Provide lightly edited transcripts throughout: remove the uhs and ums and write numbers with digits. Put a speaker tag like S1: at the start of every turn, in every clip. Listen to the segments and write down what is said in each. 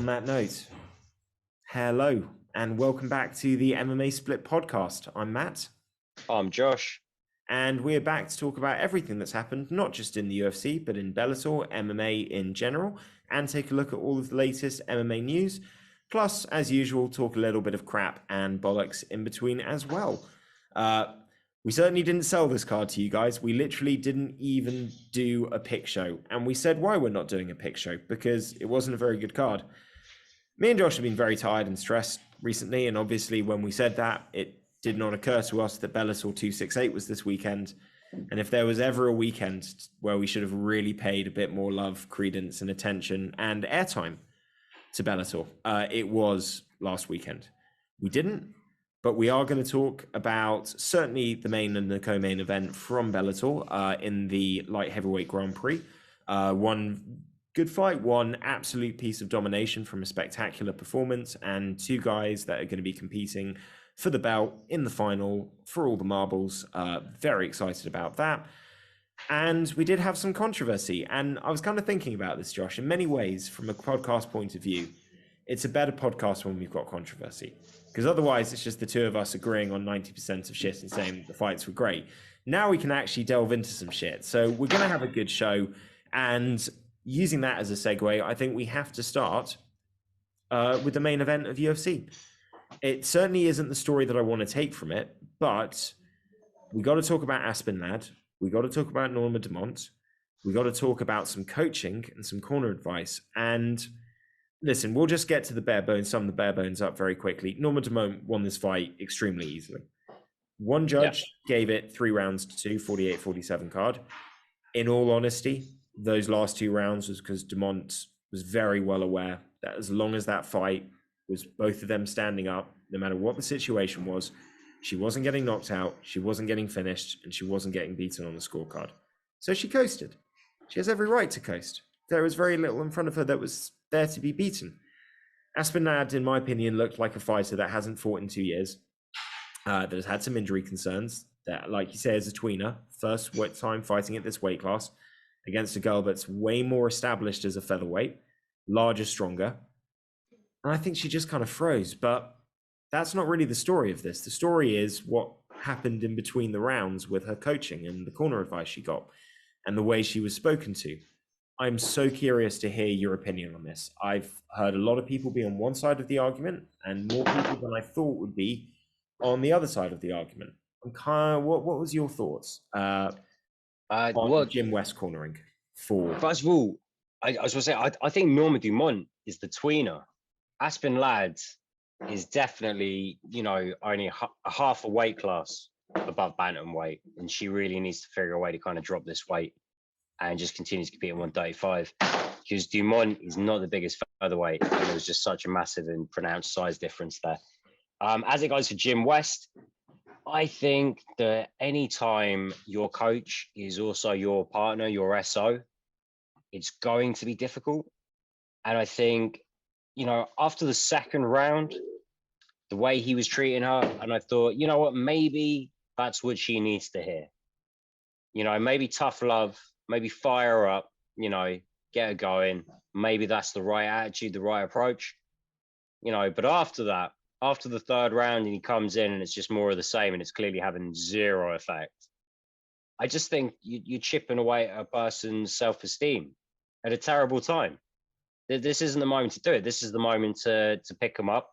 S1: that note, hello and welcome back to the MMA Split podcast. I'm Matt.
S2: I'm Josh.
S1: And we're back to talk about everything that's happened, not just in the UFC, but in Bellator, MMA in general, and take a look at all of the latest MMA news. Plus, as usual, talk a little bit of crap and bollocks in between as well. We certainly didn't sell this card to you guys. We literally didn't even do a pick show. And we said why we're not doing a pick show, because it wasn't a very good card. Me and Josh have been very tired and stressed recently, and obviously when we said that, it did not occur to us that Bellator 268 was this weekend. And if there was ever a weekend where we should have really paid a bit more love, credence, and attention and airtime to Bellator, it was last weekend. We didn't, but we are going to talk about certainly the main and the co-main event from Bellator in the light heavyweight Grand Prix. One good fight, one absolute piece of domination from a spectacular performance, and two guys that are going to be competing for the belt in the final for all the marbles. Very excited about that. And we did have some controversy, and I was kind of thinking about this, Josh. In many ways, from a podcast point of view, it's a better podcast when we've got controversy, because otherwise it's just the two of us agreeing on 90% of shit and saying the fights were great. Now we can actually delve into some shit. So we're going to have a good show, and using that as a segue, I think we have to start with the main event of UFC. It certainly isn't the story that I want to take from it, but we got to talk about Aspen Ladd. We got to talk about Norma Dumont. We got to talk about some coaching and some corner advice. And listen, we'll just get to the bare bones, sum the bare bones up very quickly. Norma Dumont won this fight extremely easily. One judge gave it 3 rounds to 2, 48-47 card. In all honesty, those last 2 rounds was because Dumont was very well aware that as long as that fight was both of them standing up, no matter what the situation was, she wasn't getting knocked out, she wasn't getting finished, and she wasn't getting beaten on the scorecard. So she coasted. She has every right to coast. There was very little in front of her that was there to be beaten. Aspen Ladd, in my opinion, looked like a fighter that hasn't fought in 2 years, that has had some injury concerns, that, like you say, is a tweener, first time fighting at this weight class, against a girl that's way more established as a featherweight, larger, stronger. And I think she just kind of froze. But that's not really the story of this. The story is what happened in between the rounds with her coaching and the corner advice she got and the way she was spoken to. I'm so curious to hear your opinion on this. I've heard a lot of people be on one side of the argument and more people than I thought would be on the other side of the argument. What was your thoughts on Jim West cornering?
S2: First of all, I was going to say, I think Norma Dumont is the tweener. Aspen Ladd is definitely, only a half a weight class above bantamweight, and she really needs to figure a way to kind of drop this weight and just continue to compete at 135, because Dumont is not the biggest featherweight, and there was just such a massive and pronounced size difference there. As it goes for Jim West, I think that anytime your coach is also your partner, your SO, it's going to be difficult. And I think, after the second round, the way he was treating her, and I thought, you know what, maybe that's what she needs to hear. Maybe tough love, maybe fire her up, get her going. Maybe that's the right attitude, the right approach. But after that, after the third round and he comes in and it's just more of the same and it's clearly having zero effect, I just think you're chipping away at a person's self-esteem at a terrible time. This isn't the moment to do it. This is the moment to pick them up.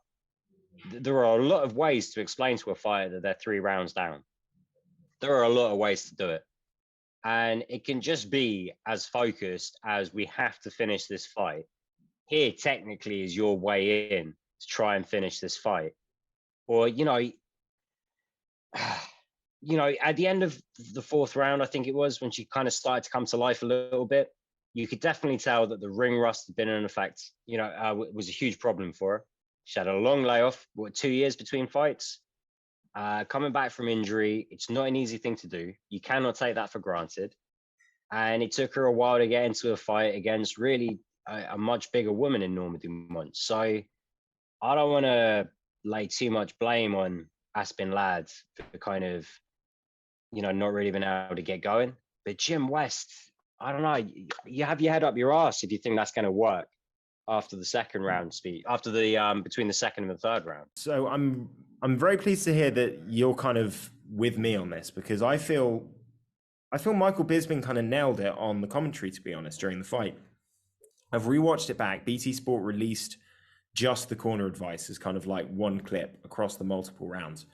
S2: There are a lot of ways to explain to a fighter that they're 3 rounds down. There are a lot of ways to do it. And it can just be as focused as we have to finish this fight. Here, technically, is your way in to try and finish this fight. Or, at the end of the 4th round, I think it was, when she kind of started to come to life a little bit, you could definitely tell that the ring rust had been in effect, was a huge problem for her. She had a long layoff, 2 years between fights. Coming back from injury, it's not an easy thing to do. You cannot take that for granted. And it took her a while to get into a fight against really a much bigger woman in Norma Dumont. So I don't want to lay too much blame on Aspen Ladd for kind of, not really being able to get going. But Jim West, I don't know. You have your head up your ass if you think that's going to work. after the second round speech, after the between the second and the third round.
S1: So I'm very pleased to hear that you're kind of with me on this, because I feel Michael Bisping kind of nailed it on the commentary, to be honest, during the fight. I've rewatched it back. BT Sport released just the corner advice as kind of like one clip across the multiple rounds.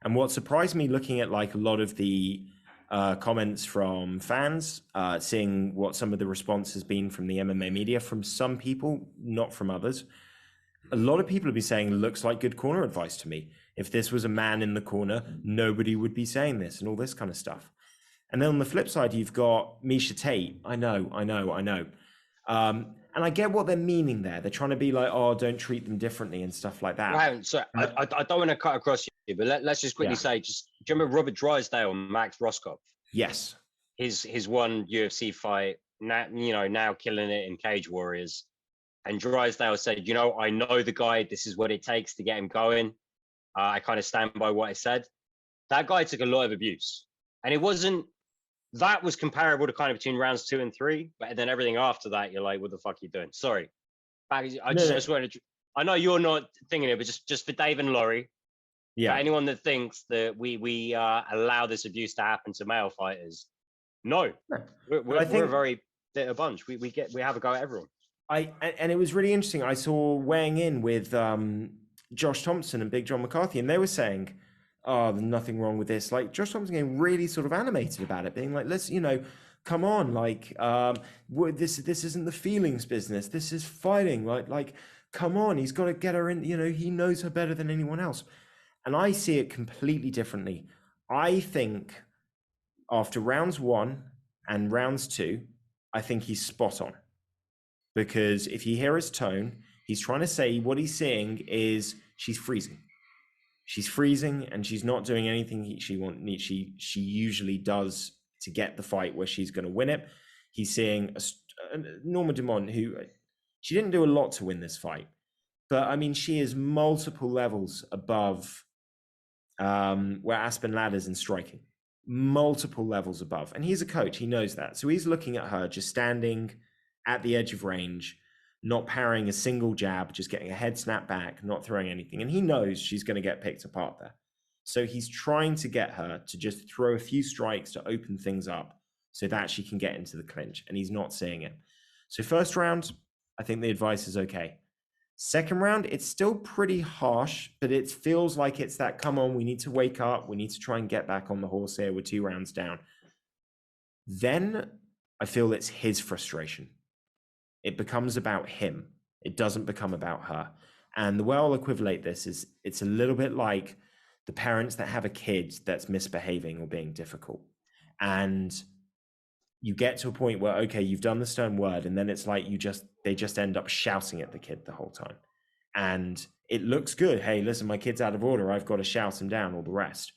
S1: And what surprised me, looking at like a lot of the comments from fans, seeing what some of the response has been from the MMA media, from some people, not from others, a lot of people have been saying, looks like good corner advice to me. If this was a man in the corner, nobody would be saying this, and all this kind of stuff. And then on the flip side, you've got Misha Tate. I know. And I get what they're meaning there. They're trying to be like, oh, don't treat them differently and stuff like that.
S2: Right, so I don't want to cut across you, but let's just quickly say, do you remember Robert Drysdale and Max Roscoff?
S1: Yes.
S2: His one UFC fight, now killing it in Cage Warriors. And Drysdale said, I know the guy. This is what it takes to get him going. I kind of stand by what I said. That guy took a lot of abuse. And that was comparable to kind of between rounds 2 and 3. But then everything after that, you're like, what the fuck are you doing? Sorry. Just wanted to, I know you're not thinking it, but just for Dave and Laurie, for anyone that thinks that we allow this abuse to happen to male fighters, no. We're a very bitter bunch. We have a go at everyone.
S1: And it was really interesting. I saw weighing in with Josh Thompson and Big John McCarthy, and they were saying, oh, there's nothing wrong with this. Like, Josh Thompson getting really sort of animated about it, being like, let's, come on, like, this isn't the feelings business. This is fighting. Like, come on, he's got to get her in. He knows her better than anyone else. And I see it completely differently. I think after rounds 1 and rounds 2, I think he's spot on. Because if you hear his tone, he's trying to say what he's saying is she's freezing. She's freezing and she's not doing anything she usually does to get the fight where she's going to win it. He's saying Norma Dumont, who she didn't do a lot to win this fight, but I mean, she is multiple levels above where Aspen Ladd is in striking. Multiple levels above. And he's a coach. He knows that. So he's looking at her just standing at the edge of range, not parrying a single jab, just getting a head snap back, not throwing anything. And he knows she's going to get picked apart there. So he's trying to get her to just throw a few strikes to open things up so that she can get into the clinch. And he's not seeing it. So first round, I think the advice is okay. Second round, it's still pretty harsh, but it feels like it's that, come on, we need to wake up. We need to try and get back on the horse here. We're 2 rounds down. Then I feel it's his frustration. It becomes about him. It doesn't become about her. And the way I'll equivalate this is it's a little bit like the parents that have a kid that's misbehaving or being difficult. And you get to a point where, okay, you've done the stern word, and then it's like they just end up shouting at the kid the whole time. And it looks good. Hey, listen, my kid's out of order. I've got to shout him down, all the rest.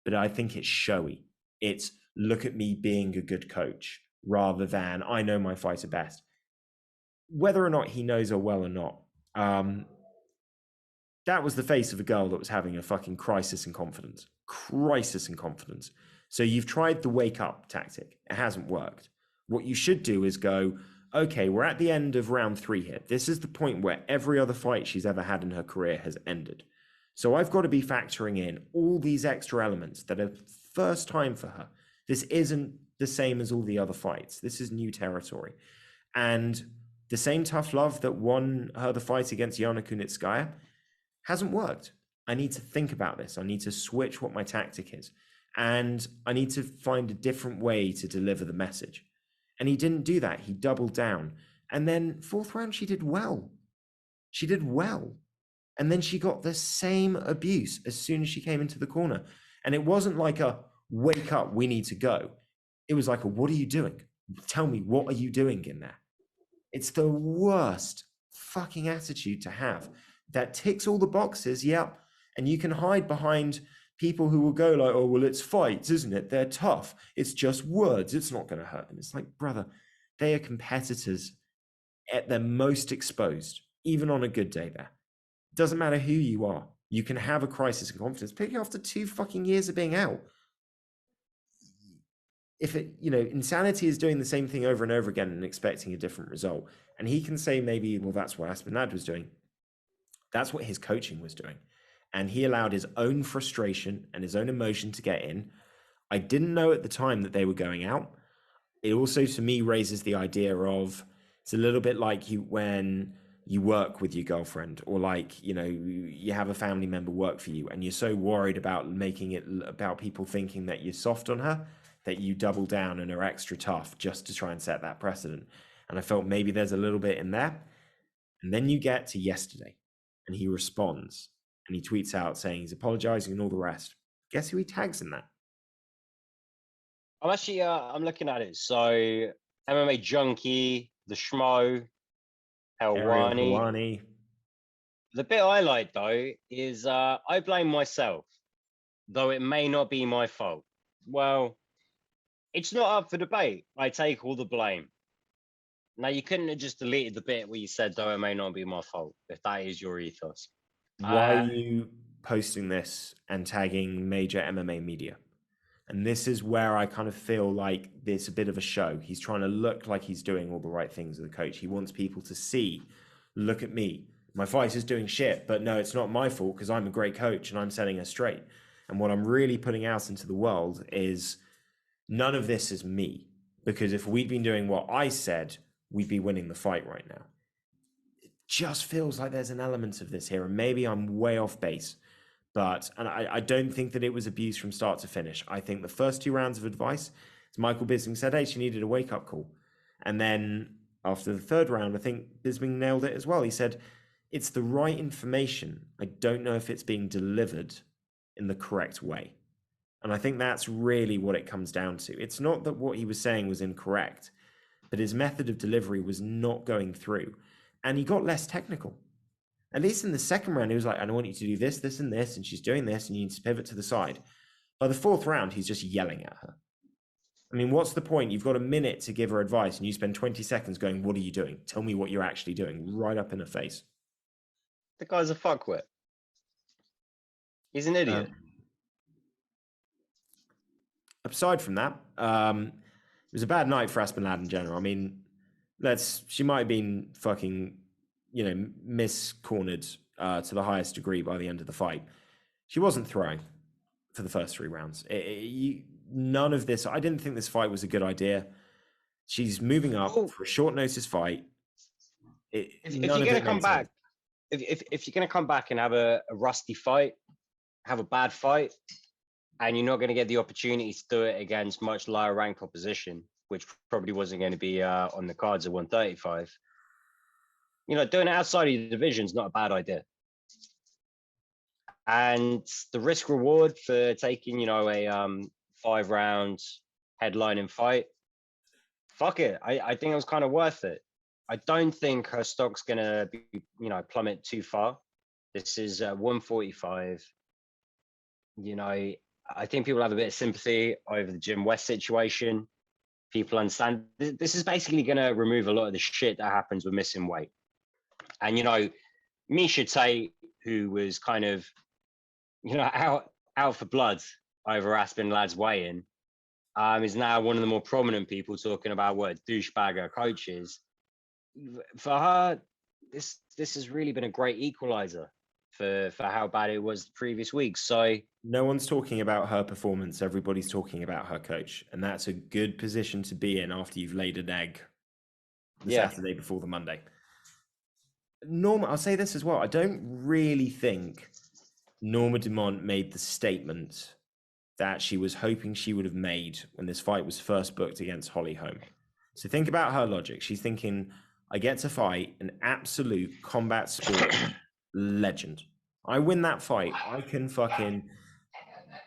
S1: But I think it's showy. It's look at me being a good coach rather than I know my fighter best. Whether or not he knows her well or not, that was the face of a girl that was having a fucking crisis in confidence. So you've tried the wake up tactic. It hasn't worked. What you should do is go, okay, we're at the end of round 3 here. This is the point where every other fight she's ever had in her career has ended. So I've got to be factoring in all these extra elements that are first time for her. This isn't the same as all the other fights. This is new territory. And the same tough love that won her the fight against Yana Kunitskaya hasn't worked. I need to think about this. I need to switch what my tactic is. And I need to find a different way to deliver the message. And he didn't do that. He doubled down. And then 4th round, she did well. And then she got the same abuse as soon as she came into the corner. And it wasn't like a wake up, we need to go. It was like, what are you doing? Tell me, what are you doing in there? It's the worst fucking attitude to have. That ticks all the boxes, yeah. And you can hide behind people who will go like, oh, well, it's fights, isn't it? They're tough. It's just words. It's not going to hurt them. It's like, brother, they are competitors at their most exposed, even on a good day there. Doesn't matter who you are. You can have a crisis in confidence, particularly after 2 fucking years of being out. if it, insanity is doing the same thing over and over again and expecting a different result. And he can say maybe, well, that's what Aspen Ladd was doing. That's what his coaching was doing. And he allowed his own frustration and his own emotion to get in. I didn't know at the time that they were going out. It also, to me, raises the idea of, it's a little bit like when you work with your girlfriend, or like, you have a family member work for you and you're so worried about making it about people thinking that you're soft on her, that you double down and are extra tough just to try and set that precedent. And I felt maybe there's a little bit in there. And then you get to yesterday and he responds and he tweets out saying he's apologizing and all the rest. Guess who he tags in that?
S2: I'm actually, I'm looking at it. So MMA Junkie, the Schmo,
S1: Ariel
S2: Helwani.
S1: Helwani.
S2: The bit I like though is I blame myself, though it may not be my fault. Well, it's not up for debate. I take all the blame. Now, you couldn't have just deleted the bit where you said, though it may not be my fault, if that is your ethos.
S1: Why are you posting this and tagging major MMA media? And this is where I kind of feel like there's a bit of a show. He's trying to look like he's doing all the right things as a coach. He wants people to see, look at me. My fight is doing shit, but no, it's not my fault because I'm a great coach and I'm setting her straight. And what I'm really putting out into the world is none of this is me. Because if we'd been doing what I said, we'd be winning the fight right now. It just feels like there's an element of this here. And maybe I'm way off base. But I don't think that it was abuse from start to finish. I think the first 2 rounds of advice, as Michael Bisping said, hey, she needed a wake-up call. And then after the 3rd round, I think Bisping nailed it as well. He said, it's the right information. I don't know if it's being delivered in the correct way. And I think that's really what it comes down to. It's not that what he was saying was incorrect, but his method of delivery was not going through. And he got less technical. At least in the 2nd round, he was like, I want you to do this, this, and this, and she's doing this, and you need to pivot to the side. By the 4th round, he's just yelling at her. I mean, what's the point? You've got a minute to give her advice, and you spend 20 seconds going, what are you doing? Tell me what you're actually doing, right up in her face.
S2: The guy's a fuckwit. He's an idiot.
S1: Aside from that, it was a bad night for Aspen Ladd in general. I mean, she might have been fucking miscornered to the highest degree by the end of the fight. She wasn't throwing for the first 3 rounds. None of this. I didn't think this fight was a good idea. She's moving up for a short notice fight.
S2: If you're going to come back, if you're going to come back and have a rusty fight, have a bad fight, and you're not going to get the opportunity to do it against much lower ranked opposition, which probably wasn't going to be on the cards at 135. Doing it outside of your division is not a bad idea. And the risk reward for taking, a 5 round headlining fight, fuck it. I think it was kind of worth it. I don't think her stock's going to be, plummet too far. This is 145. I think people have a bit of sympathy over the Jim West situation. People understand this is basically going to remove a lot of the shit that happens with missing weight. And, Misha Tate, who was kind of, out for blood over Aspen Ladd's weigh-in, is now one of the more prominent people talking about what a douchebag her coach is. For her, this has really been a great equalizer for how bad it was the previous week. So
S1: no one's talking about her performance. Everybody's talking about her coach. And that's a good position to be in after you've laid an egg the Saturday before the Monday. Norma, I'll say this as well. I don't really think Norma Dumont made the statement that she was hoping she would have made when this fight was first booked against Holly Holm. So think about her logic. She's thinking, I get to fight an absolute combat sport legend. I win that fight. I can fucking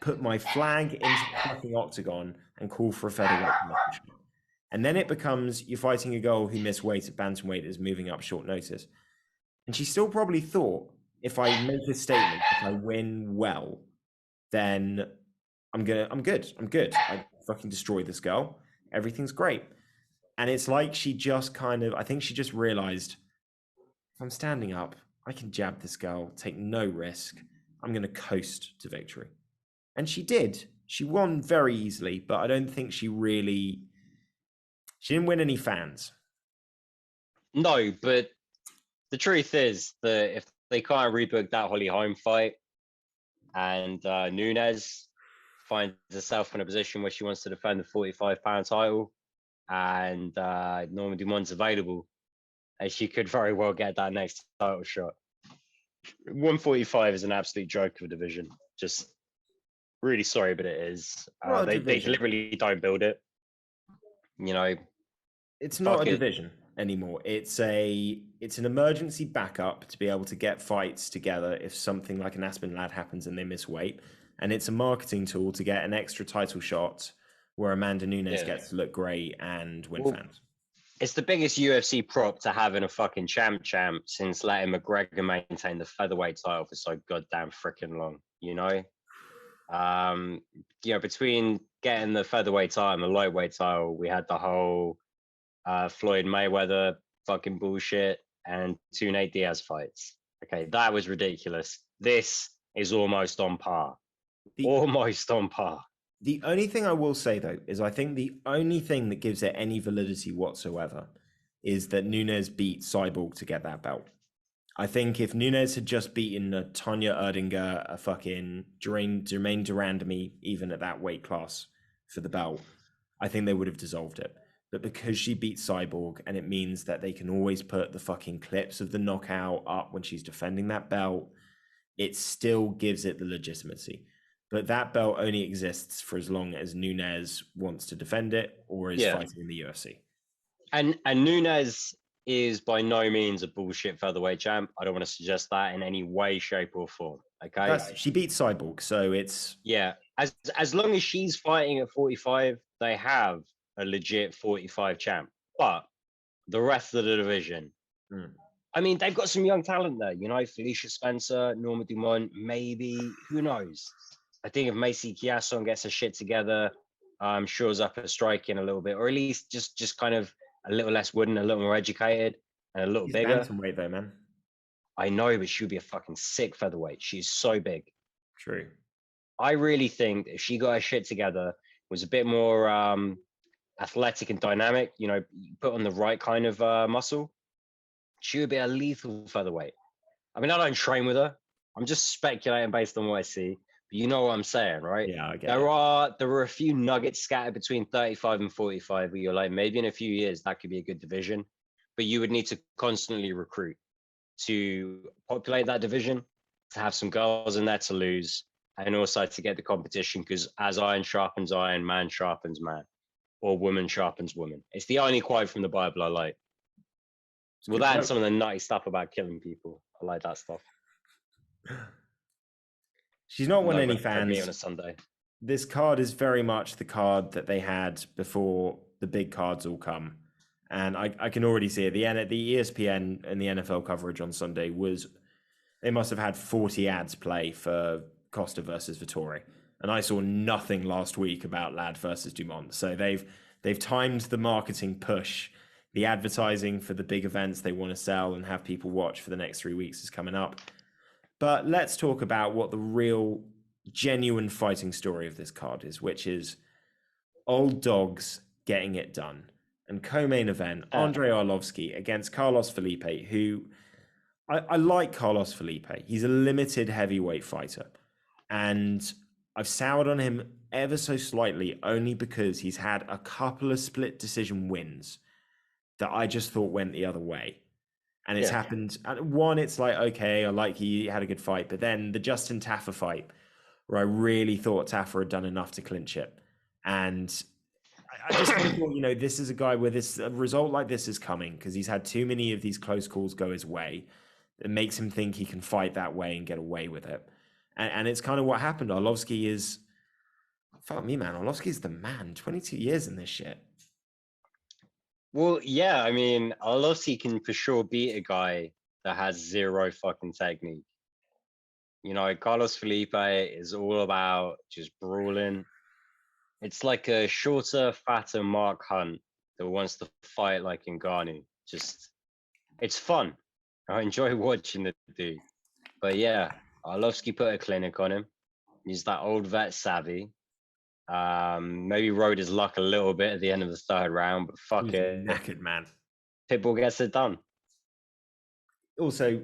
S1: put my flag into the fucking octagon and call for a featherweight championship. And then it becomes you're fighting a girl who missed weight at bantamweight is moving up short notice. And she still probably thought, if I make a statement, if I win well, then I'm good. I fucking destroy this girl. Everything's great. And it's like she just I think she just realized, if I'm standing up, I can jab this girl, take no risk. I'm going to coast to victory. And she did. She won very easily, but I don't think she didn't win any fans.
S2: No, but the truth is that if they can't rebook that Holly Holm fight and Nunes finds herself in a position where she wants to defend the 45-pound title and Norma Dumont's available, and she could very well get that next title shot. 145 is an absolute joke of a division. Just really sorry, but it is. They deliberately don't build it. You know,
S1: it's not a division anymore. It's an emergency backup to be able to get fights together if something like an Aspen Ladd happens and they miss weight, and it's a marketing tool to get an extra title shot where Amanda Nunes gets to look great and win fans.
S2: It's the biggest UFC prop to have in a fucking champ since letting McGregor maintain the featherweight title for so goddamn freaking long. You know, between getting the featherweight title and the lightweight title, we had the whole Floyd Mayweather fucking bullshit and 2 Nate Diaz fights. Okay, that was ridiculous. This is almost on par. Almost on par.
S1: The only thing I will say, though, is I think the only thing that gives it any validity whatsoever is that Nunes beat Cyborg to get that belt. I think if Nunes had just beaten a Tanya Erdinger, a fucking Jermaine Durandamy, even at that weight class for the belt, I think they would have dissolved it. But because she beat Cyborg, and it means that they can always put the fucking clips of the knockout up when she's defending that belt, it still gives it the legitimacy. But that belt only exists for as long as Nunes wants to defend it or is fighting in the UFC.
S2: And Nunes is by no means a bullshit featherweight champ. I don't want to suggest that in any way, shape, or form. Okay.
S1: She beat Cyborg, so it's
S2: as long as she's fighting at 45, they have a legit 45 champ. But the rest of the division, I mean, they've got some young talent there. You know, Felicia Spencer, Norma Dumont, maybe, who knows? I think if Macy Chiasson gets her shit together, shores up her striking a little bit, or at least just kind of a little less wooden, a little more educated, and a little bigger.
S1: Bantamweight though, man.
S2: I know, but she would be a fucking sick featherweight. She's so big.
S1: True.
S2: I really think if she got her shit together, was a bit more athletic and dynamic, you know, put on the right kind of muscle, she would be a lethal featherweight. I mean, I don't train with her. I'm just speculating based on what I see. You know what I'm saying, right?
S1: Yeah, I get
S2: there are a few nuggets scattered between 35 and 45 where you're like, maybe in a few years that could be a good division, but you would need to constantly recruit to populate that division, to have some girls in there to lose, and also to get the competition, because as iron sharpens iron, man sharpens man, or woman sharpens woman. It's the only quote from the Bible I like. Well, that and some of the nutty stuff about killing people. I like that stuff.
S1: She's not won any
S2: fans
S1: fans
S2: on a Sunday.
S1: This card is very much the card that they had before the big cards all come, and I can already see it. The ESPN and the NFL coverage on Sunday they must have had 40 ads play for Costa versus Vettori, and I saw nothing last week about Ladd versus Dumont. So they've timed the marketing push. The advertising for the big events they want to sell and have people watch for the next 3 weeks is coming up. But let's talk about what the real, genuine fighting story of this card is, which is old dogs getting it done. And co-main event, Andre Arlovski against Carlos Felipe, who I like Carlos Felipe. He's a limited heavyweight fighter. And I've soured on him ever so slightly, only because he's had a couple of split decision wins that I just thought went the other way. And it's happened. One, it's like, okay, I like he had a good fight. But then the Justin Taffer fight, where I really thought Taffer had done enough to clinch it. And I just kind of thought, this is a guy where a result like this is coming because he's had too many of these close calls go his way. It makes him think he can fight that way and get away with it. And it's kind of what happened. Arlovski is, fuck me, man. Arlovski's the man. 22 years in this shit.
S2: Well, yeah, I mean, Arlovski can for sure beat a guy that has zero fucking technique. Carlos Felipe is all about just brawling. It's like a shorter, fatter Mark Hunt that wants to fight like Ngannou. It's fun. I enjoy watching the dude. But yeah, Arlovski put a clinic on him. He's that old vet savvy. Maybe rode his luck a little bit at the end of the third round, but
S1: He
S2: fuck
S1: was
S2: it.
S1: knackered, man.
S2: Pitbull gets it done.
S1: Also,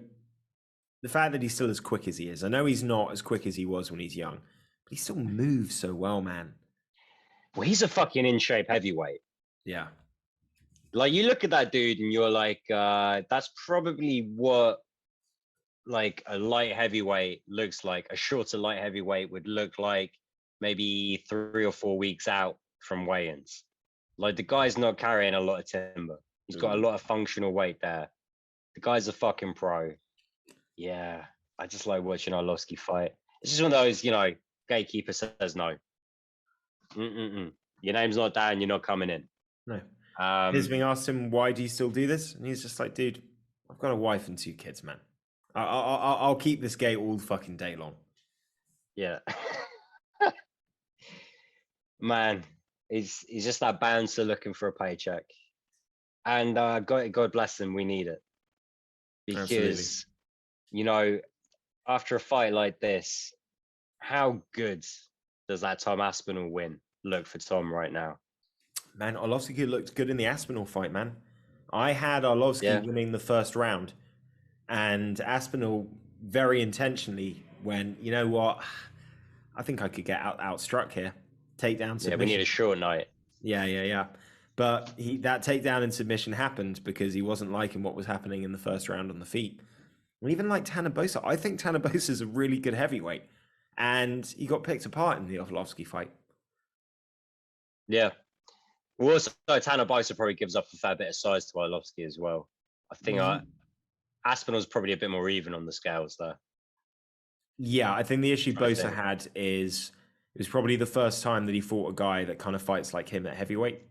S1: the fact that he's still as quick as he is. I know he's not as quick as he was when he's young, but he still moves so well, man.
S2: Well, he's a fucking in shape heavyweight.
S1: Yeah.
S2: Like, you look at that dude and you're like, that's probably what like a light heavyweight looks like. A shorter light heavyweight would look like maybe 3 or 4 weeks out from weigh-ins. Like, the guy's not carrying a lot of timber. He's got a lot of functional weight there. The guy's a fucking pro. Yeah, I just like watching Arlovski fight. It's just one of those, gatekeeper says no. Your name's not down, you're not coming in.
S1: No. Bisping asked him, why do you still do this? And he's just like, dude, I've got a wife and 2 kids, man. I'll keep this gate all fucking day long.
S2: Yeah. Man, he's just that bouncer looking for a paycheck. And God bless him, we need it. Because, after a fight like this, how good does that Tom Aspinall win look for Tom right now?
S1: Man, Arlovski looked good in the Aspinall fight, man. I had Arlovski winning the first round, and Aspinall very intentionally went, you know what? I think I could get outstruck here. Takedown submission.
S2: Yeah, we need a short night.
S1: Yeah. But that takedown and submission happened because he wasn't liking what was happening in the first round on the feet. And even like Tanner Boser, I think Tanner Boser is a really good heavyweight, and he got picked apart in the Arlovski fight.
S2: Yeah. Well, also, Tanner Boser probably gives up a fair bit of size to Arlovski as well. I think Aspinall's probably a bit more even on the scales there.
S1: Yeah, I think the issue Boser had is it was probably the first time that he fought a guy that kind of fights like him at heavyweight,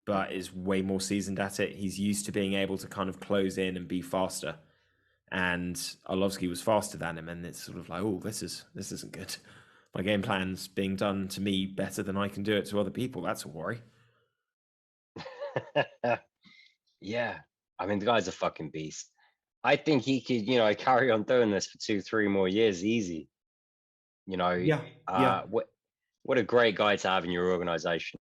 S1: but is way more seasoned at it. He's used to being able to kind of close in and be faster. And Arlovski was faster than him, and it's sort of like, oh, this isn't good. My game plan's being done to me better than I can do it to other people. That's a worry.
S2: Yeah, I mean, the guy's a fucking beast. I think he could, carry on doing this for 2-3 more years easy. What a great guy to have in your organization.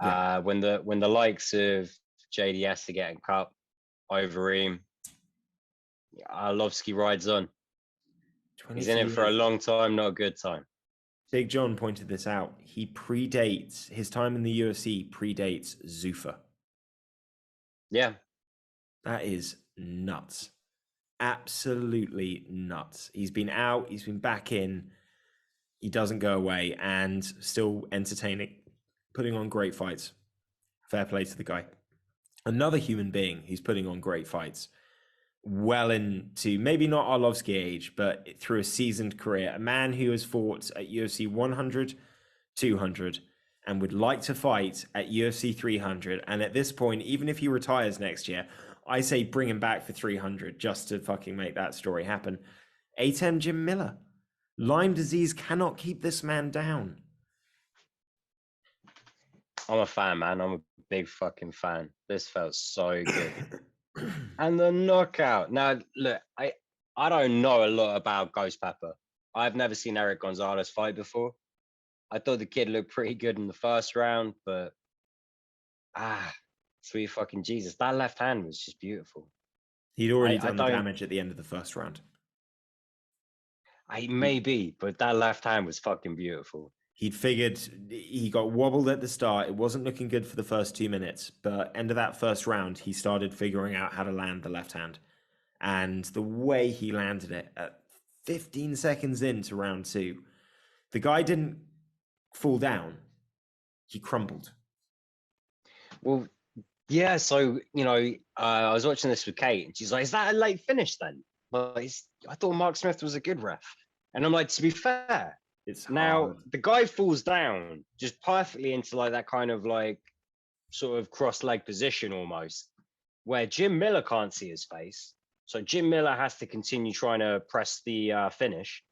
S2: Yeah. When the likes of JDS are getting cut over him, Arlovski rides on. He's in it for a long time, not a good time.
S1: Big John pointed this out. His time in the UFC predates Zuffa.
S2: Yeah.
S1: That is nuts. Absolutely nuts. He's been out, he's been back in, he doesn't go away, and still entertaining, putting on great fights. Fair play to the guy. Another human being who's putting on great fights, well into maybe not Arlovski age, but through a seasoned career. A man who has fought at UFC 100, 200, and would like to fight at UFC 300. And at this point, even if he retires next year, I say bring him back for 300 just to fucking make that story happen. A10 Jim Miller. Lyme disease cannot keep this man down.
S2: I'm a fan, man. I'm a big fucking fan. This felt so good. And the knockout. Now, look, I don't know a lot about Ghost Pepper. I've never seen Eric Gonzalez fight before. I thought the kid looked pretty good in the first round, but sweet fucking Jesus. That left hand was just beautiful.
S1: He'd already done the damage at the end of the first round.
S2: Maybe, but that left hand was fucking beautiful.
S1: He'd figured he got wobbled at the start. It wasn't looking good for the first 2 minutes, but end of that first round, he started figuring out how to land the left hand. And the way he landed it at 15 seconds into round 2, the guy didn't fall down. He crumbled.
S2: Well, yeah. So, I was watching this with Kate, and she's like, is that a late finish then? But I thought Mark Smith was a good ref. And I'm like, to be fair, now the guy falls down just perfectly into like that kind of like sort of cross-leg position almost, where Jim Miller can't see his face. So Jim Miller has to continue trying to press the finish.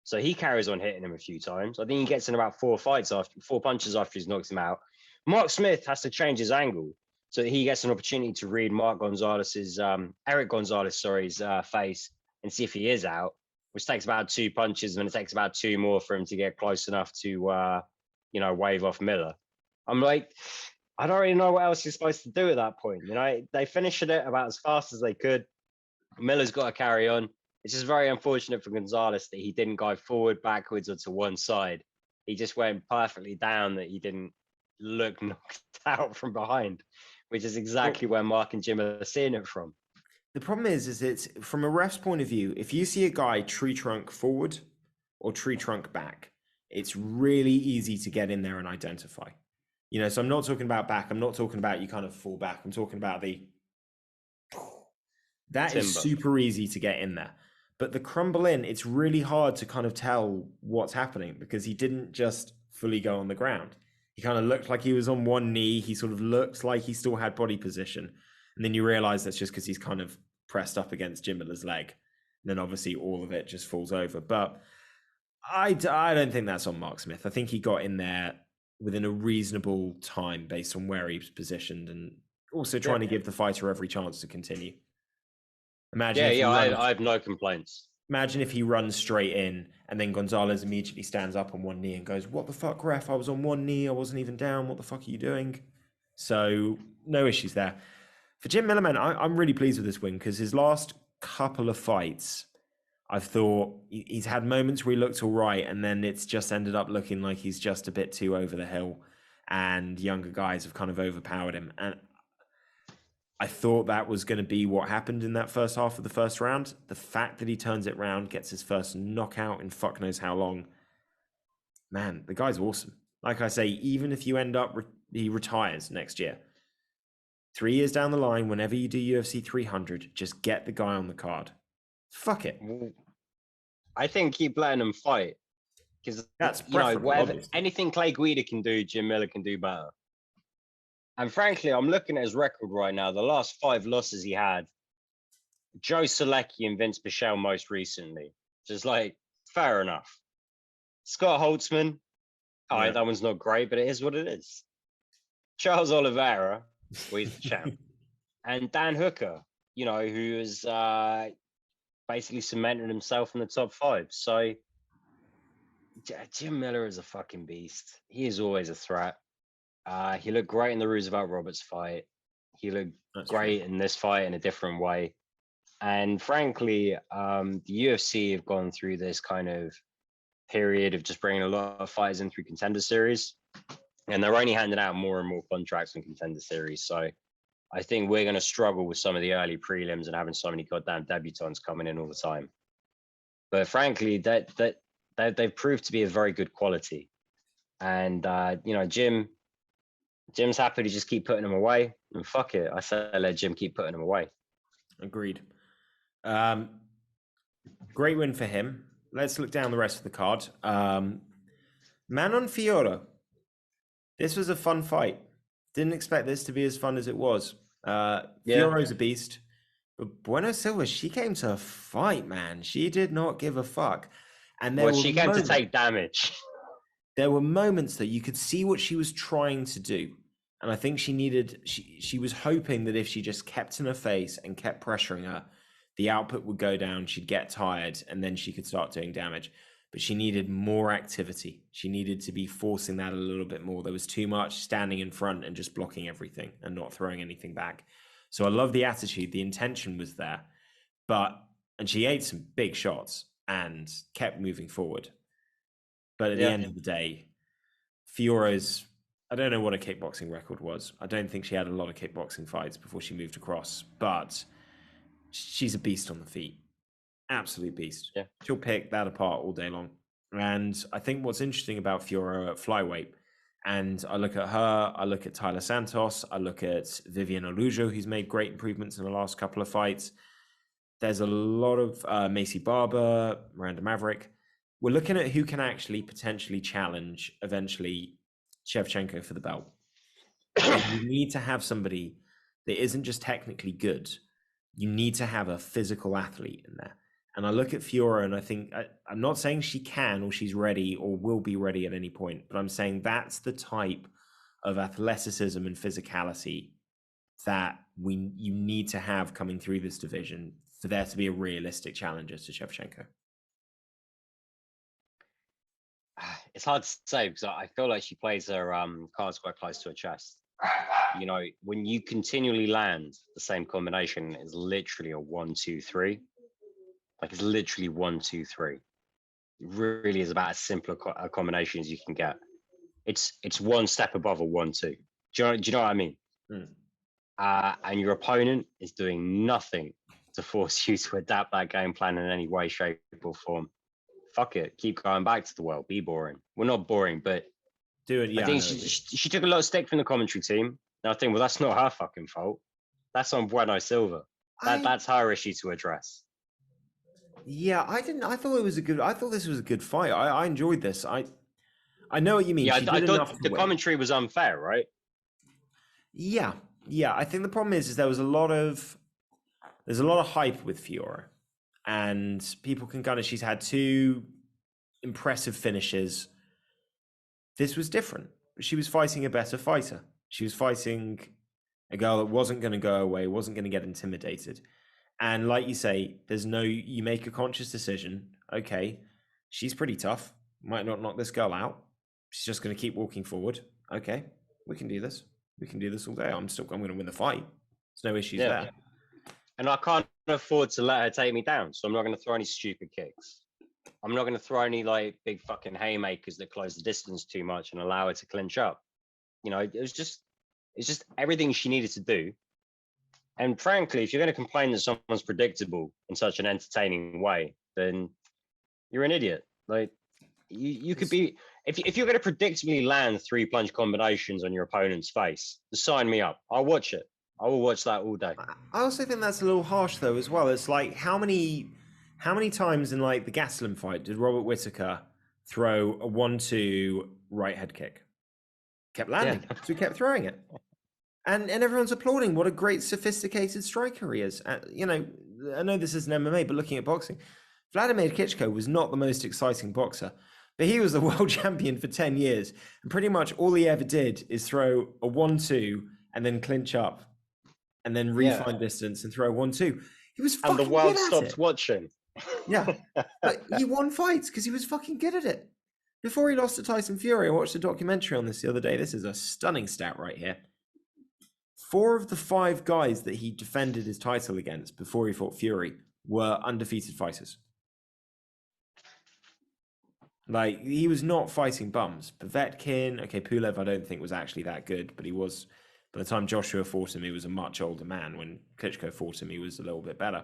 S2: So he carries on hitting him a few times. I think he gets in about 4 punches after he's knocked him out. Mark Smith has to change his angle so that he gets an opportunity to read Eric Gonzalez, face and see if he is out, which takes about 2 punches, and it takes about 2 more for him to get close enough to wave off Miller. I'm like, I don't really know what else you're supposed to do at that point. They finished it about as fast as they could. Miller's got to carry on. It's just very unfortunate for Gonzalez that he didn't go forward, backwards, or to one side. He just went perfectly down, that he didn't look knocked out from behind, which is exactly where Mark and Jim are seeing it from.
S1: The problem is it's from a ref's point of view, if you see a guy tree trunk forward or tree trunk back, it's really easy to get in there and identify. So I'm not talking about back. I'm not talking about you kind of fall back. I'm talking about that
S2: timber.
S1: is super easy to get in there. But the crumble in, it's really hard to kind of tell what's happening because he didn't just fully go on the ground. He kind of looked like he was on one knee. He sort of looked like he still had body position. And then you realize that's just because he's kind of pressed up against Jim Miller's leg. And then obviously all of it just falls over. But I don't think that's on Mark Smith. I think he got in there within a reasonable time based on where he was positioned and also trying to give the fighter every chance to continue.
S2: I have no complaints.
S1: Imagine if he runs straight in and then Gonzalez immediately stands up on one knee and goes, "What the fuck, ref? I was on one knee. I wasn't even down. What the fuck are you doing?" So no issues there. For Jim Miller, man, I'm really pleased with this win because his last couple of fights, I've thought he's had moments where he looked all right and then it's just ended up looking like he's just a bit too over the hill and younger guys have kind of overpowered him. And I thought that was going to be what happened in that first half of the first round. The fact that he turns it round, gets his first knockout in fuck knows how long. Man, the guy's awesome. Like I say, even if you end up, he retires next year. 3 years down the line, whenever you do UFC 300, just get the guy on the card. Fuck it.
S2: I think keep letting him fight. Because, anything Clay Guida can do, Jim Miller can do better. And frankly, I'm looking at his record right now. The last 5 losses he had, Joe Solecki and Vince Pichel most recently. Just fair enough. Scott Holtzman, all right, that one's not great, but it is what it is. Charles Oliveira, he's the champ. And Dan Hooker, who is basically cemented himself in the top 5. So Jim Miller is a fucking beast. He is always a threat. He looked great in the Roosevelt Roberts fight. He looked great in this fight in a different way. And frankly, the UFC have gone through this kind of period of just bringing a lot of fighters in through Contender Series. And they're only handing out more and more contracts in Contender Series. So I think we're going to struggle with some of the early prelims and having so many goddamn debutants coming in all the time. But frankly, they've proved to be a very good quality. And, Jim's happy to just keep putting them away, and fuck it. I say let Jim keep putting them away.
S1: Agreed. Great win for him. Let's look down the rest of the card. Manon Fiora. This was a fun fight. Didn't expect this to be as fun as it was. Fiora's a beast. But Bueno Silva, she came to fight, man. She did not give a fuck. And
S2: she came to take damage.
S1: There were moments that you could see what she was trying to do. And I think she was hoping that if she just kept in her face and kept pressuring her, the output would go down, she'd get tired, and then she could start doing damage. But she needed more activity. She needed to be forcing that a little bit more. There was too much standing in front and just blocking everything and not throwing anything back. So I love the attitude. The intention was there. And she ate some big shots and kept moving forward. But at the end of the day, Fiora's, I don't know what a kickboxing record was. I don't think she had a lot of kickboxing fights before she moved across, but she's a beast on the feet. Absolute beast. Yeah. She'll pick that apart all day long. And I think what's interesting about Fiora at flyweight, and I look at her, I look at Tyler Santos, I look at Vivian Alujo, who's made great improvements in the last couple of fights. There's a lot of Macy Barber, Miranda Maverick. We're looking at who can actually potentially challenge eventually Shevchenko for the belt. You need to have somebody that isn't just technically good. You need to have a physical athlete in there. And I look at Fiora and I think, I'm not saying she can or she's ready or will be ready at any point, but I'm saying that's the type of athleticism and physicality that you need to have coming through this division for there to be a realistic challenger to Shevchenko.
S2: it's hard to say because I feel like she plays her cards quite close to her chest. You know, when you continually land the same combination, it's literally a 1-2-3. Like it's literally 1-2-3. It really is about as simple a combination as you can get. It's one step above a 1-2. Do you know what I mean?
S1: Mm.
S2: And your opponent is doing nothing to force you to adapt that game plan in any way, shape, or form. Fuck it, keep going back to the well. Be boring. Well, not boring, but
S1: Do it. Yeah,
S2: I think she took a lot of stick from the commentary team. And I think, well, that's not her fucking fault. That's on Bruno Silva. That's her issue to address.
S1: Yeah, I didn't. I thought it was a good. I thought this was a good fight. I enjoyed this. I know what you mean.
S2: Yeah,
S1: She
S2: I
S1: did enough
S2: thought
S1: to
S2: the
S1: win.
S2: commentary was unfair, right?
S1: Yeah, I think the problem is there's a lot of hype with Fiora, and people can kind of. She's had 2 impressive finishes. This was different. She was fighting a better fighter. She was fighting a girl that wasn't going to go away, wasn't going to get intimidated. And like you say, you make a conscious decision. Okay, she's pretty tough. Might not knock this girl out. She's just going to keep walking forward. Okay, we can do this. We can do this all day. I'm going to win the fight. There's no issues there.
S2: And I can't afford to let her take me down. So I'm not going to throw any stupid kicks. I'm not going to throw any like big fucking haymakers that close the distance too much and allow her to clinch up. You know, it's just everything she needed to do. And frankly, if you're going to complain that someone's predictable in such an entertaining way, then you're an idiot. Like you could be, if you're going to predictably land 3 plunge combinations on your opponent's face, sign me up. I'll watch it. I will watch that all day.
S1: I also think that's a little harsh though as well. It's like how many times in like the Gastelum fight did Robert Whittaker throw a 1-2 right head kick? Kept landing, so he kept throwing it. And everyone's applauding what a great sophisticated striker he is. You know, I know this is an MMA, but looking at boxing, Vladimir Klitschko was not the most exciting boxer, but he was the world champion for 10 years. And pretty much all he ever did is throw a 1-2 and then clinch up and then refine distance and throw a 1-2. He was fucking good at it.
S2: And the world stopped watching.
S1: Yeah, but he won fights because he was fucking good at it. Before he lost to Tyson Fury, I watched a documentary on this the other day. This is a stunning stat right here. 4 of the 5 guys that he defended his title against before he fought Fury were undefeated fighters. Like, he was not fighting bums. Povetkin, okay, Pulev I don't think was actually that good, but he was, by the time Joshua fought him, he was a much older man. When Klitschko fought him, he was a little bit better.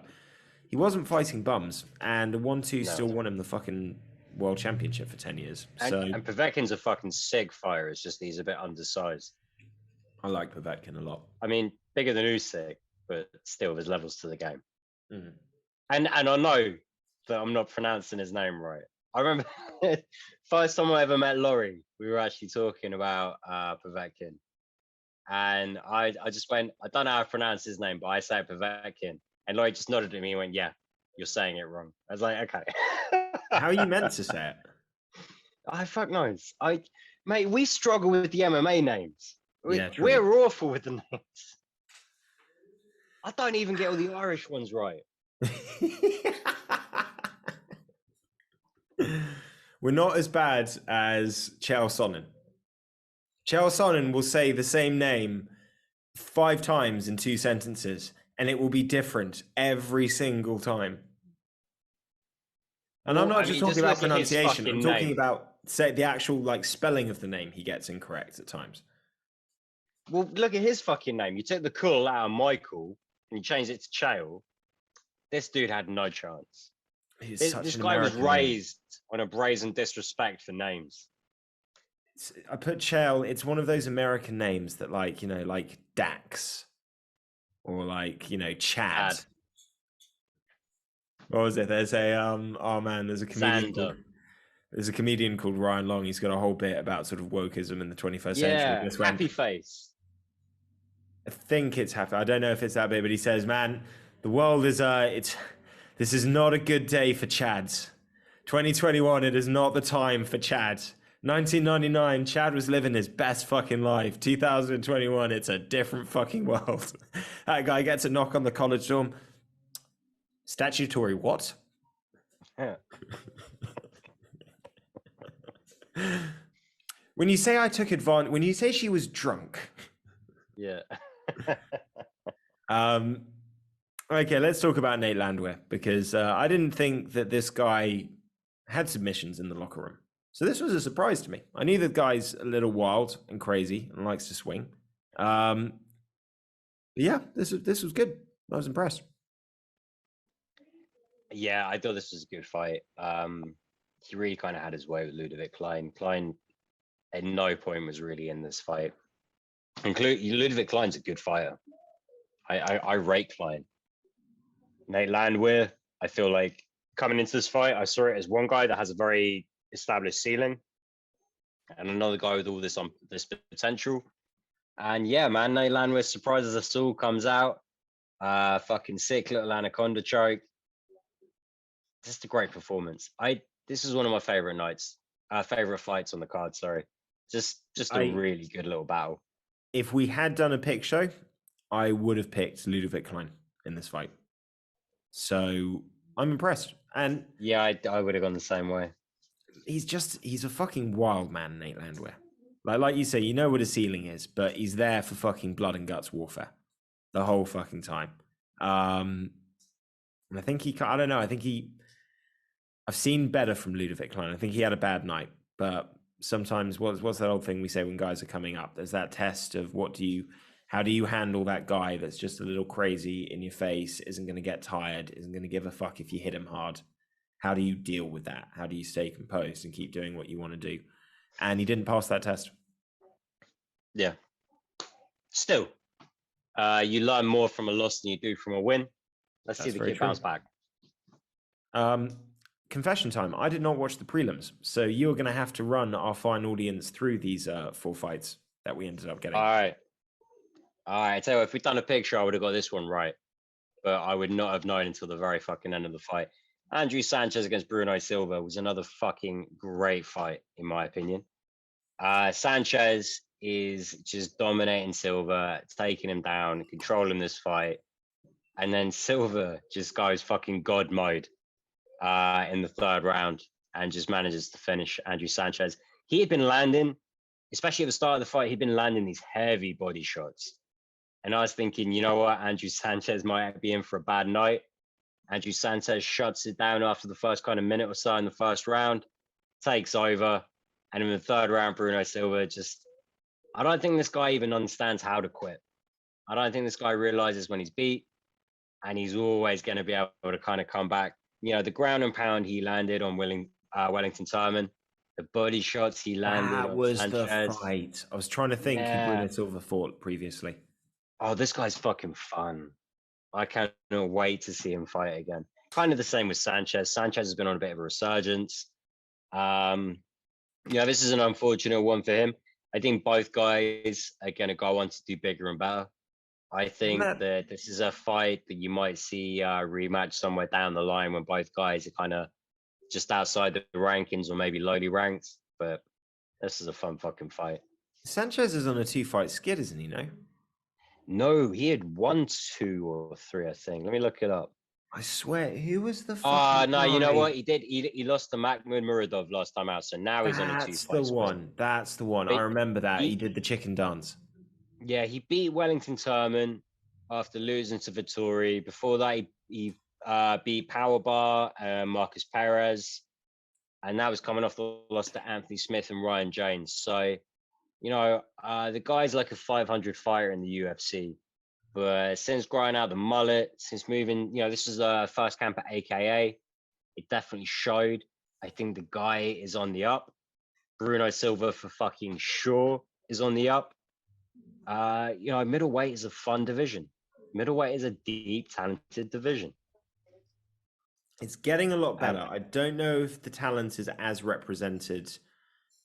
S1: He wasn't fighting bums, and the 1-2 still won him the fucking world championship for 10 years.
S2: And Povetkin's a fucking sick fighter. It's just he's a bit undersized.
S1: I like Povetkin a lot.
S2: I mean, bigger than Usyk, but still there's levels to the game. Mm. And I know that I'm not pronouncing his name right. I remember first time I ever met Laurie, we were actually talking about Povetkin. And I just went, I don't know how to pronounce his name, but I say Povetkin. And Laurie just nodded at me and went, yeah, you're saying it wrong. I was like, okay.
S1: How are you meant to say it?
S2: I fuck knows. Mate, we struggle with the MMA names. We're awful with the names. I don't even get all the Irish ones right.
S1: We're not as bad as Chael Sonnen. Chael Sonnen will say the same name 5 times in 2 sentences, and it will be different every single time. And I'm not just talking about pronunciation. I'm talking about the actual like spelling of the name he gets incorrect at times.
S2: Well, look at his fucking name. You took the cool out of Michael and you changed it to Chael. This dude had no chance. This guy was raised on a brazen disrespect for names.
S1: I put Chael. It's one of those American names that, like, you know, like Dax or like, you know, Chad. What was it? There's a comedian. There's a comedian called Ryan Long. He's got a whole bit about sort of wokeism in the 21st century.
S2: Yeah, Happy Face.
S1: I think it's Happy. I don't know if it's that bit, but he says, "Man, the world is this is not a good day for Chads. 2021, it is not the time for Chad. 1999, Chad was living his best fucking life. 2021, it's a different fucking world." That guy gets a knock on the college dorm. Statutory what?
S2: Yeah.
S1: When you say I took advantage, when you say she was drunk,
S2: Yeah.
S1: okay, let's talk about Nate Landwehr because I didn't think that this guy had submissions in the locker room. So this was a surprise to me. I knew the guy's a little wild and crazy and likes to swing. Yeah, this was good. I was impressed.
S2: Yeah, I thought this was a good fight. He really kind of had his way with Ludovic Klein. Klein at no point was really in this fight. Ludovic Klein's a good fighter. I rate Klein. Nate Landwehr, I feel like coming into this fight, I saw it as one guy that has a very established ceiling, and another guy with all this potential. And yeah, man, Nate Landwehr surprises us all. Comes out, fucking sick little anaconda choke. Just a great performance. This is one of my favorite nights, favorite fights on the card. Sorry, just a really good little battle.
S1: If we had done a pick show, I would have picked Ludovic Klein in this fight. So I'm impressed. And
S2: yeah, I would have gone the same way.
S1: He's a fucking wild man, Nate Landwehr. Like you say, you know what his ceiling is, but he's there for fucking blood and guts warfare the whole fucking time. And I think I don't know. I've seen better from Ludovic Klein. I think he had a bad night, but sometimes what's that old thing we say when guys are coming up? There's that test of how do you handle that guy that's just a little crazy in your face, isn't going to get tired, isn't going to give a fuck if you hit him hard. How do you deal with that? How do you stay composed and keep doing what you want to do? And he didn't pass that test.
S2: Yeah. Still, you learn more from a loss than you do from a win. Let's see the kid bounce back.
S1: Confession time. I did not watch the prelims, so you're going to have to run our fine audience through these 4 fights that we ended up getting.
S2: All right. I tell you what, if we'd done a picture, I would have got this one right, but I would not have known until the very fucking end of the fight. Andrew Sanchez against Bruno Silva was another fucking great fight, in my opinion. Sanchez is just dominating Silva, taking him down, controlling this fight. And then Silva just goes fucking God mode in the 3rd round and just manages to finish Andrew Sanchez. He had been landing, especially at the start of the fight, he'd been landing these heavy body shots. And I was thinking, you know what, Andrew Sanchez might be in for a bad night. Andrew Sanchez shuts it down after the first kind of minute or so in the 1st round, takes over. And in the 3rd round, Bruno Silva I don't think this guy even understands how to quit. I don't think this guy realizes when he's beat, and he's always going to be able to kind of come back. You know, the ground and pound he landed on Wellington Turman, the body shots he landed
S1: that
S2: on
S1: was
S2: Sanchez.
S1: The fight. I was trying to think who Bruno Silva fought previously.
S2: Oh, this guy's fucking fun. I cannot wait to see him fight again. Kind of the same with Sanchez. Sanchez has been on a bit of a resurgence. This is an unfortunate one for him. I think both guys are going to go on to do bigger and better. I think that this is a fight that you might see a rematch somewhere down the line when both guys are kind of just outside the rankings or maybe lowly ranked. But this is a fun fucking fight.
S1: Sanchez is on a 2-fight skid, isn't he?
S2: No, he had 1, 2, or 3, I think. Let me look it up.
S1: I swear, who was the
S2: fucking no, you know what? He did. He lost to Mahmoud Muradov last time out, so now he's on a 2-fight
S1: skid. That's the one. I remember that. He did the chicken dance.
S2: Yeah, he beat Wellington Turman after losing to Vittori. Before that, he beat Powerbar, Marcus Perez, and that was coming off the loss to Anthony Smith and Ryan James. So, the guy's like a 500 fighter in the UFC. But since growing out the mullet, since moving, this is a first camp at AKA, it definitely showed. I think the guy is on the up. Bruno Silva for fucking sure is on the up. Middleweight is a fun division. Middleweight is a deep, talented division.
S1: It's getting a lot better. I don't know if the talent is as represented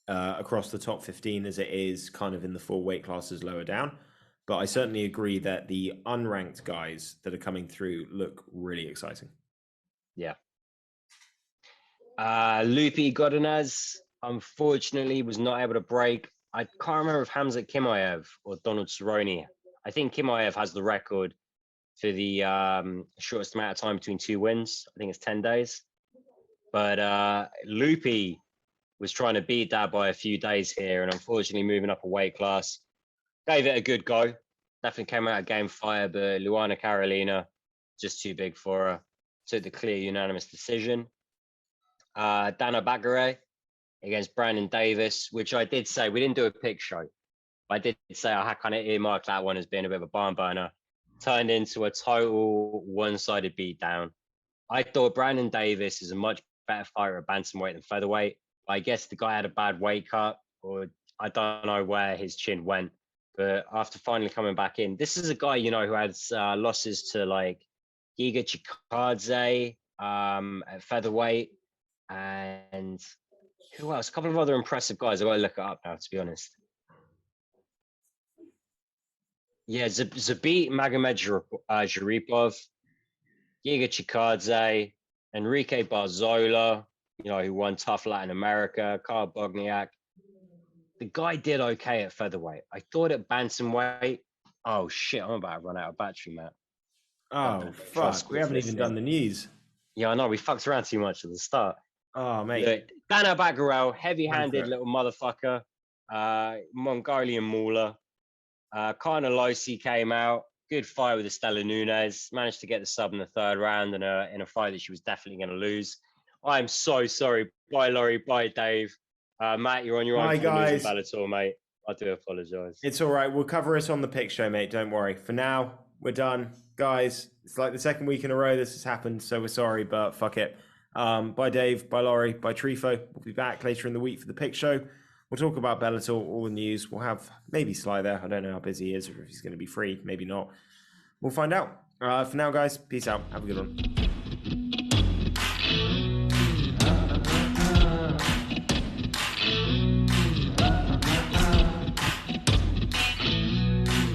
S1: across the top 15 as it is kind of in the 4 weight classes lower down. But I certainly agree that the unranked guys that are coming through look really exciting.
S2: Yeah. Lupi Godinez, unfortunately, was not able to break. I can't remember if Hamza Kimaev or Donald Cerrone. I think Kimaev has the record for the shortest amount of time between 2 wins. I think it's 10 days. But Lupi was trying to beat that by a few days here, and unfortunately moving up a weight class. Gave it a good go. Definitely came out a game fighter, but Luana Carolina, just too big for her. Took the clear unanimous decision. Dana Bagare against Brandon Davis, which I did say, we didn't do a pick show. I did say I had kind of earmarked that one as being a bit of a barn burner. Turned into a total one-sided beatdown. I thought Brandon Davis is a much better fighter at bantamweight than featherweight. I guess the guy had a bad weight cut, or I don't know where his chin went. But after finally coming back in, this is a guy, you know, who has losses to like Giga Chikadze at featherweight, and who else? A couple of other impressive guys. I got to look it up now, to be honest. Yeah, Zabit Magomed Zaripov, Giga Chikadze, Enrique Barzola, you know, who won Tough Latin America, Karl Bogniak. The guy did okay at featherweight. I thought at bantamweight, oh shit, I'm about to run out of battery, Matt.
S1: Oh, fuck. We haven't even done the news.
S2: Yeah, I know. We fucked around too much at the start.
S1: Oh, mate.
S2: Look, Dana Baggarel, heavy-handed little motherfucker. Mongolian Mauler. Carnolosi came out. Good fight with Estela Nunez. Managed to get the sub in the third round in a fight that she was definitely going to lose. I'm so sorry. Bye, Laurie. Bye, Dave. Matt, you're on your own for the news in Bellator, mate. I do apologise.
S1: It's all right. We'll cover it on the pick show, mate. Don't worry. For now, we're done. Guys, it's like the second week in a row this has happened, so we're sorry, but fuck it. Bye, Dave. Bye, Laurie. Bye, Trifo. We'll be back later in the week for the pick show. We'll talk about Bellator, all the news. We'll have maybe Sly there. I don't know how busy he is or if he's going to be free. Maybe not. We'll find out. For now, guys, peace out. Have a good one.